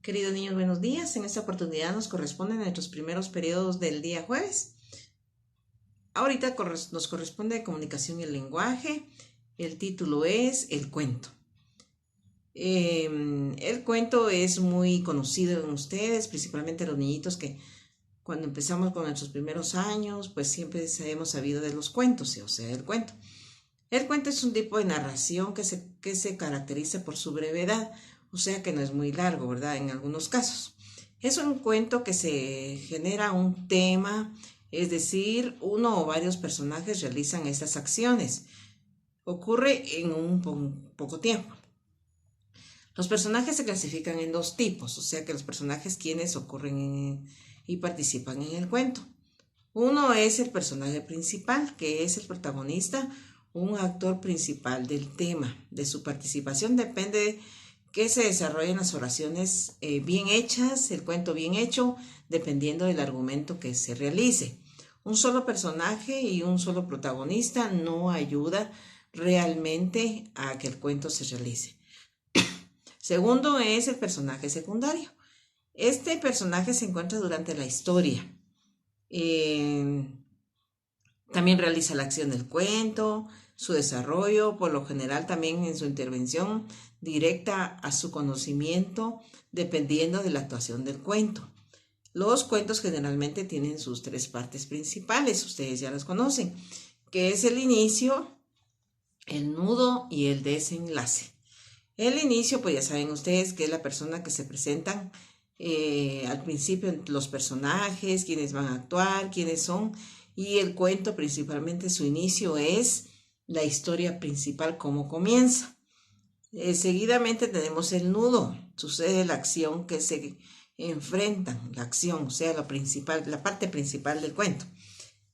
Queridos niños, buenos días. En esta oportunidad nos corresponden nuestros primeros periodos del día jueves. Ahorita nos corresponde comunicación y el lenguaje. El título es El cuento. El cuento es muy conocido en ustedes, principalmente los niñitos que cuando empezamos con nuestros primeros años, pues siempre hemos sabido de los cuentos, o sea, el cuento. El cuento es un tipo de narración que se caracteriza por su brevedad, o sea que no es muy largo, ¿verdad? En algunos casos. Es un cuento que se genera un tema, es decir, uno o varios personajes realizan estas acciones. Ocurre en un poco tiempo. Los personajes se clasifican en dos tipos, o sea que los personajes quienes ocurren y participan en el cuento. Uno es el personaje principal, que es el protagonista, un actor principal del tema. De su participación depende que se desarrollen las oraciones bien hechas, el cuento bien hecho, dependiendo del argumento que se realice. Un solo personaje y un solo protagonista no ayuda realmente a que el cuento se realice. Segundo es el personaje secundario. Este personaje se encuentra durante la historia. También realiza la acción del cuento, su desarrollo, por lo general también en su intervención directa a su conocimiento, dependiendo de la actuación del cuento. Los cuentos generalmente tienen sus tres partes principales, ustedes ya las conocen, que es el inicio, el nudo y el desenlace. El inicio, pues ya saben ustedes que es la persona que se presentan al principio, los personajes, quiénes van a actuar, quiénes son, y el cuento principalmente su inicio es la historia principal, cómo comienza. Seguidamente tenemos el nudo, sucede la acción que se enfrentan, la acción, o sea, la parte principal del cuento.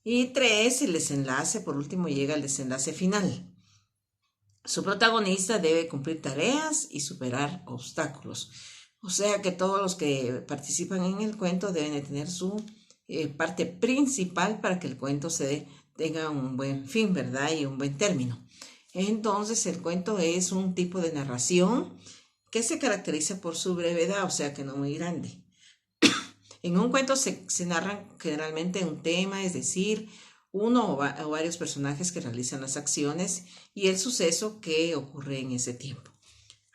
Y 3, el desenlace, por último llega el desenlace final. Su protagonista debe cumplir tareas y superar obstáculos. O sea que todos los que participan en el cuento deben de tener su parte principal para que el cuento tenga un buen fin, ¿verdad? Y un buen término. Entonces el cuento es un tipo de narración que se caracteriza por su brevedad, o sea que no muy grande. En un cuento se narran generalmente un tema, es decir, uno o varios personajes que realizan las acciones y el suceso que ocurre en ese tiempo.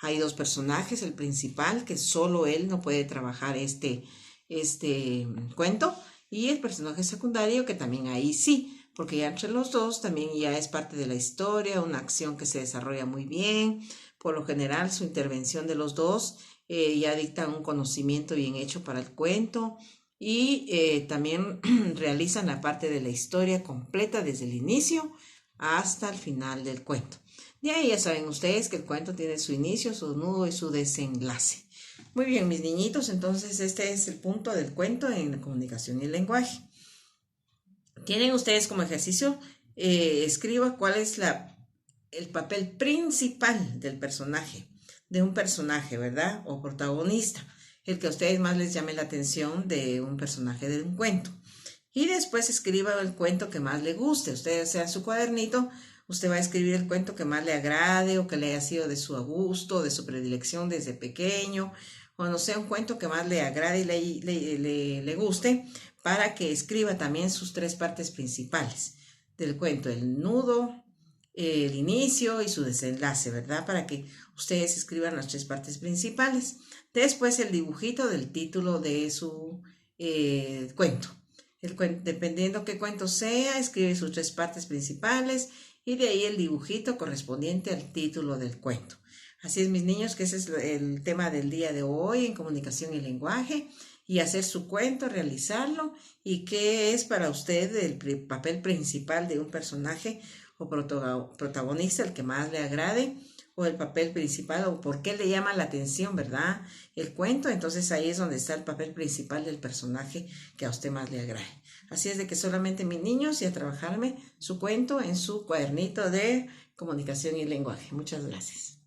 Hay dos personajes, el principal, que solo él no puede trabajar este cuento, y el personaje secundario, que también ahí sí, porque ya entre los dos también ya es parte de la historia, una acción que se desarrolla muy bien. Por lo general, su intervención de los dos ya dicta un conocimiento bien hecho para el cuento y también realizan la parte de la historia completa desde el inicio hasta el final del cuento. De ahí ya saben ustedes que el cuento tiene su inicio, su nudo y su desenlace. Muy bien, mis niñitos, entonces este es el punto del cuento en la comunicación y el lenguaje. Tienen ustedes como ejercicio, escriba cuál es el papel principal del personaje, de un personaje, ¿verdad? O protagonista, el que a ustedes más les llame la atención de un personaje de un cuento. Y después escriba el cuento que más le guste. Usted, sea en su cuadernito, usted va a escribir el cuento que más le agrade o que le haya sido de su gusto, de su predilección desde pequeño, o no sé, un cuento que más le agrade y le guste, para que escriba también sus tres partes principales del cuento, el nudo, el inicio y su desenlace, ¿verdad? Para que ustedes escriban las tres partes principales. Después el dibujito del título de su cuento. Dependiendo qué cuento sea, escribe sus tres partes principales y de ahí el dibujito correspondiente al título del cuento. Así es, mis niños, que ese es el tema del día de hoy en comunicación y lenguaje, y hacer su cuento, realizarlo, y qué es para usted el papel principal de un personaje o protagonista, el que más le agrade, o el papel principal, o por qué le llama la atención, ¿verdad? El cuento. Entonces ahí es donde está el papel principal del personaje que a usted más le agrade. Así es de que solamente, mis niños, y a trabajarme su cuento en su cuadernito de comunicación y lenguaje. Muchas gracias.